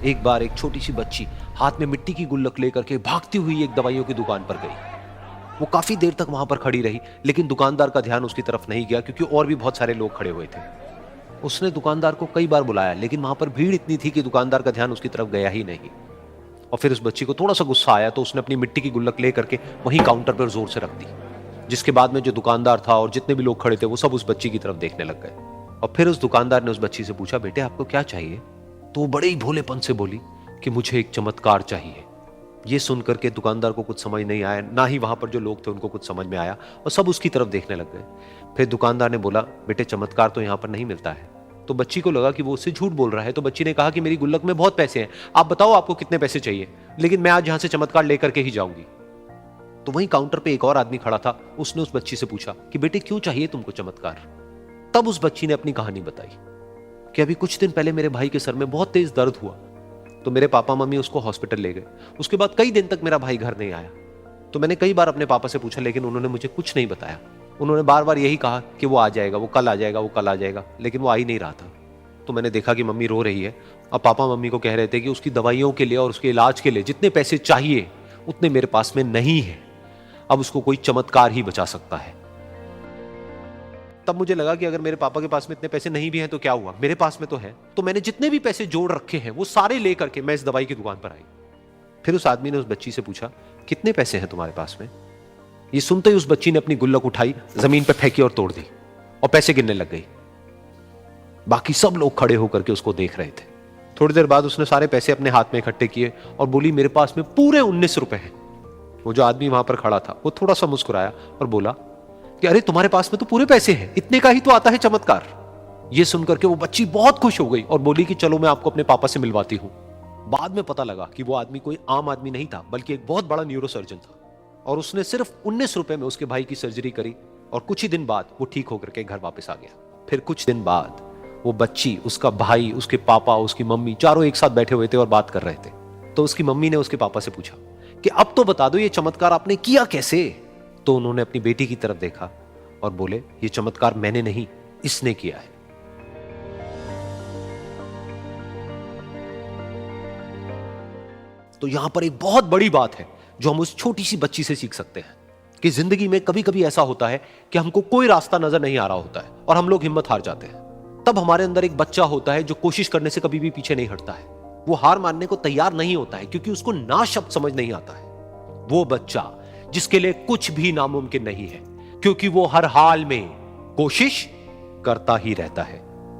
एक बार एक छोटी सी बच्ची हाथ में मिट्टी की गुल्लक लेकर के भागती हुई एक दवाइयों की दुकान पर गई। वो काफी देर तक वहां पर खड़ी रही, लेकिन दुकानदार का ध्यान उसकी तरफ नहीं गया क्योंकि और भी बहुत सारे लोग खड़े हुए थे। उसने दुकानदार को कई बार बुलाया, लेकिन वहां पर भीड़ इतनी थी कि दुकानदार का ध्यान उसकी तरफ गया ही नहीं। और फिर उस बच्ची को थोड़ा सा गुस्सा आया तो उसने अपनी मिट्टी की गुल्लक लेकर के वहीं काउंटर पर जोर से रख दी, जिसके बाद में जो दुकानदार था और जितने भी लोग खड़े थे वो सब उस बच्ची की तरफ देखने लग गए। और फिर उस दुकानदार ने उस बच्ची से पूछा, बेटे आपको क्या चाहिए? तो वो बड़े ही भोलेपन से बोली कि मुझे एक चमत्कार चाहिए। ये सुनकर के दुकानदार को कुछ समझ नहीं आया, ना ही वहां पर जो लोग थे उनको कुछ समझ में आया, और सब उसकी तरफ देखने लग गए। फिर दुकानदार ने बोला, बेटे चमत्कार तो यहाँ पर नहीं मिलता है। तो बच्ची को लगा कि वो उससे झूठ बोल रहा है, तो बच्ची ने कहा कि मेरी गुल्लक में बहुत पैसे हैं, आप बताओ आपको कितने पैसे चाहिए, लेकिन मैं आज यहां से चमत्कार लेकर के ही जाऊंगी। तो वहीं काउंटर पे एक और आदमी खड़ा था, उसने उस बच्ची से पूछा कि बेटे क्यों चाहिए तुमको चमत्कार? तब उस बच्ची ने अपनी कहानी बताई कि अभी कुछ दिन पहले मेरे भाई के सर में बहुत तेज दर्द हुआ, तो मेरे पापा मम्मी उसको हॉस्पिटल ले गए। उसके बाद कई दिन तक मेरा भाई घर नहीं आया। तो मैंने कई बार अपने पापा से पूछा, लेकिन उन्होंने मुझे कुछ नहीं बताया। उन्होंने बार बार यही कहा कि वो आ जाएगा, वो कल आ जाएगा, वो कल आ जाएगा, लेकिन वो आ ही नहीं रहा था। तो मैंने देखा कि मम्मी रो रही है, और पापा मम्मी को कह रहे थे कि उसकी दवाइयों के लिए और उसके इलाज के लिए जितने पैसे चाहिए उतने मेरे पास में नहीं है, अब उसको कोई चमत्कार ही बचा सकता है। तब मुझे लगा कि अगर मेरे पापा के पास में इतने पैसे नहीं भी हैं तो क्या हुआ, मेरे पास में तो है। तो मैंने जितने भी पैसे जोड़ रखे हैं वो सारे लेकर के मैं इस दवाई की दुकान पर आई। फिर उस आदमी ने उस बच्ची से पूछा, कितने पैसे हैं तुम्हारे पास में? ये सुनते ही उस बच्ची ने अपनी गुल्लक उठाई, जमीन पर फेंकी और तोड़ दी, और पैसे गिनने लग गई। बाकी सब लोग खड़े होकर के उसको देख रहे थे। थोड़ी देर बाद उसने सारे पैसे अपने हाथ में इकट्ठे किए और बोली, मेरे पास में पूरे 19 रुपए हैं। वो जो आदमी वहां पर खड़ा था वो थोड़ा सा मुस्कुराया और बोला कि अरे तुम्हारे पास में तो पूरे पैसे हैं, इतने का ही तो आता है चमत्कार। ये सुनकर के वो बच्ची बहुत खुश हो गई और बोली कि चलो मैं आपको अपने पापा से मिलवाती हूं। बाद में पता लगा कि वो आदमी कोई आम आदमी नहीं था, बल्कि एक बहुत बड़ा न्यूरोसर्जन था, और उसने सिर्फ 19 रुपए में उसके भाई की सर्जरी करी, और कुछ ही दिन बाद वो ठीक होकर के घर वापस आ गया। फिर कुछ दिन बाद वो बच्ची, उसका भाई, उसके पापा, उसकी मम्मी चारों एक साथ बैठे हुए थे और बात कर रहे थे। तो उसकी मम्मी ने उसके पापा से पूछा कि अब तो बता दो ये चमत्कार आपने किया कैसे? तो उन्होंने अपनी बेटी की तरफ देखा और बोले, ये चमत्कार मैंने नहीं, इसने किया है। तो यहां पर एक बहुत बड़ी बात है जो हम उस छोटी सी बच्ची से सीख सकते हैं कि जिंदगी में कभी कभी ऐसा होता है कि हमको कोई रास्ता नजर नहीं आ रहा होता है और हम लोग हिम्मत हार जाते हैं। तब हमारे अंदर एक बच्चा होता है जो कोशिश करने से कभी भी पीछे नहीं हटता है। वो हार मानने को तैयार नहीं होता है क्योंकि उसको ना शब्द समझ नहीं आता है। वो बच्चा जिसके लिए कुछ भी नामुमकिन नहीं है, क्योंकि वो हर हाल में कोशिश करता ही रहता है।